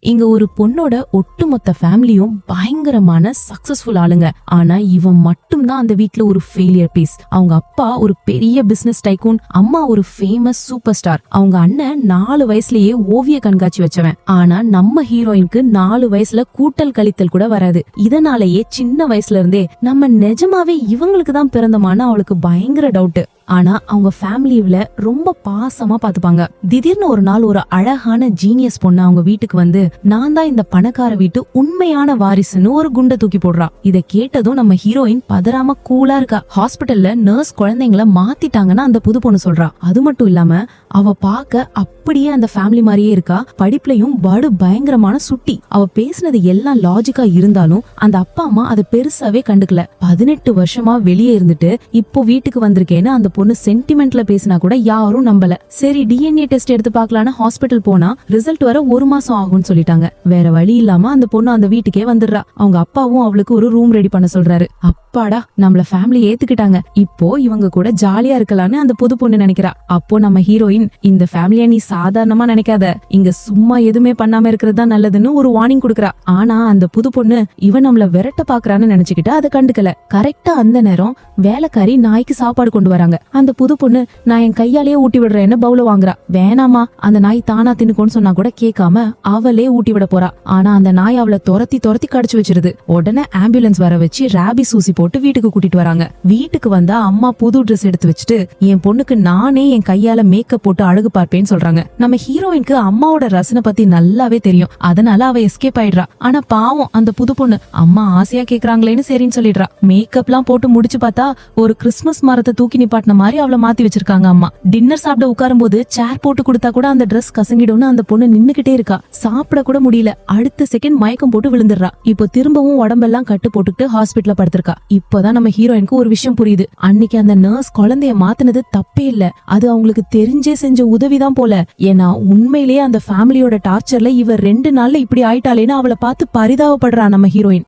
இங்க ஒரு பொண்ணோட ஒட்டுமொத்த ஃபேமிலியும் பயங்கரமான சக்சஸ்ஃபுல் ஆளுங்க. ஆனா இவன் மட்டும்தான் அந்த வீட்ல ஒரு ஃபெயிலியர் பீஸ். அவங்க அப்பா ஒரு பெரிய பிசினஸ் டைகூன், அம்மா ஒரு ஃபேமஸ் சூப்பர் ஸ்டார். அவங்க அண்ணன் 4 வயசுலயே ஓவிய கண்காட்சி வச்சவன். ஆனா நம்ம ஹீரோயினுக்கு 4 வயசுல கூட்டல் கழித்தல் கூட வராது. இதனாலேயே சின்ன வயசுல இருந்தே நம்ம நிஜமாவே இவங்களுக்கு தான் பிறந்தமான அவளுக்கு பயங்கர டவுட். ஆனா அவங்க ஃபேமிலியில ரொம்ப பாசமா பாத்துப்பாங்க. திடீர்னு ஒரு நாள் ஒரு அழகான ஜீனியஸ் பொண்ணு அவங்க வீட்டுக்கு வந்து, நான் தான் இந்த பணக்கார வீட்டு உண்மையான வாரிசுன்னு ஒரு குண்டை தூக்கி போடுறா. இத கேட்டதும் நம்ம ஹீரோயின் பதறாம கூலா இருக்கா. ஹாஸ்பிட்டல்ல நர்ஸ் குழந்தைங்கள மாத்திட்டாங்கன்னா அந்த புது பொண்ணு சொல்றா. அது மட்டும் இல்லாம அவ பாக்க அப்படியே அந்த ஃபேமிலி மாதிரியே இருக்கா. படிப்புலயும் படு பயங்கரமான சுட்டி. அவ பேசினது எல்லாம் லாஜிக்கா இருந்தாலும் அந்த அப்பா அம்மா அதை பெருசாவே கண்டுக்கல. 18 வருஷமா வெளியே இருந்துட்டு இப்போ வீட்டுக்கு வந்திருக்கேன்னு அந்த பொண்ணு சென்டிமெண்ட்ல பேசினா கூட யாரும் நம்பல. சரி டிஎன்ஏ டெஸ்ட் எடுத்து பாக்கலான்னு ஹாஸ்பிட்டல் போனா ரிசல்ட் வர 1 மாசம் ஆகும்னு சொல்லிட்டாங்க. வேற வழி இல்லாம அந்த பொண்ணு அந்த வீட்டுக்கே வந்துடுறா. அவங்க அப்பாவும் அவளுக்கு ஒரு ரூம் ரெடி பண்ண சொல்றாரு. அப்பாடா, நம்மள ஃபேமிலி ஏத்துக்கிட்டாங்க, இப்போ இவங்க கூட ஜாலியா இருக்கலாம்னு அந்த புது பொண்ணு நினைக்கிறா. அப்போ நம்ம ஹீரோயின், இந்த ஃபேமிலிய நீ சாதாரணமா நினைக்காத, இங்க சும்மா எதுவுமே பண்ணாம இருக்கிறது தான் நல்லதுன்னு ஒரு வார்னிங் கொடுக்கறா. ஆனா அந்த புது பொண்ணு இவன் நம்மள விரட்ட பாக்குறான்னு நினைச்சுக்கிட்டு அதை கண்டுக்கல. கரெக்டா அந்த நேரம் வேலைக்காரி நாய்க்கு சாப்பாடு கொண்டு வராங்க. அந்த புது பொண்ணு, நான் என் கையாலேயே ஊட்டி விடுறேன்னு பவுல வாங்குறா. வேணாமா, அந்த நாய் தானா தின்னுக்கோன்னு சொன்னா கூட கேட்காம அவளே ஊட்டி விட போறா. ஆனா அந்த நாய் அவளை துரத்தி துரத்தி கடிச்சு வச்சிருது. உடனே ஆம்புலன்ஸ் வர வச்சு ராபிஸ் ஊசி போட்டு வீட்டுக்கு கூட்டிட்டு வராங்க. வீட்டுக்கு வந்தா அம்மா புது ட்ரெஸ் எடுத்து வச்சுட்டு, என் பொண்ணுக்கு நானே என் கையால மேக்கப் போட்டு அழகு பார்ப்பேன்னு சொல்றாங்க. நம்ம ஹீரோயினுக்கு அம்மாவோட ரசனை பத்தி நல்லாவே தெரியும். அதனால அவ எஸ்கேப் ஆயிடுறா. ஆனா பாவம் அந்த புது பொண்ணு, அம்மா ஆசையா கேக்குறாங்களேன்னு சரின்னு சொல்லிடுறா. மேக்கப் எல்லாம் போட்டு முடிச்சு பார்த்தா ஒரு கிறிஸ்துமஸ் மரத்தை தூக்கி நிப்பாட்டின மாதிரி அவளை மாத்தி வச்சிருக்காங்க அம்மா. டின்னர் சாப்பிட உட்காரும் போது சேர் போட்டு கொடுத்தா கூட அந்த ட்ரெஸ் கசங்கிடும்னு அந்த பொண்ணு நின்னுகிட்டே இருக்கா. சாப்பிட கூட முடியல. அடுத்த செகண்ட் மயக்கம் போட்டு விழுந்துடுறா. இப்போ திரும்பவும் உடம்பெல்லாம் கட்டு போட்டுட்டு ஹாஸ்பிட்டல்ல படுத்திருக்கா. இப்பதான் நம்ம ஹீரோயினுக்கு ஒரு விஷயம் புரியுது. அன்னைக்கு அந்த நர்ஸ் குழந்தைய மாத்தினது தப்பே இல்ல, அது அவங்களுக்கு தெரிஞ்சே செஞ்ச உதவிதான் போல. ஏன்னா உண்மையிலேயே அந்த ஃபேமிலியோட டார்ச்சர்ல இவ 2 நாள்ல இப்படி ஆயிட்டாலேன்னு அவளை பார்த்து பரிதாபப்படுறா நம்ம ஹீரோயின்.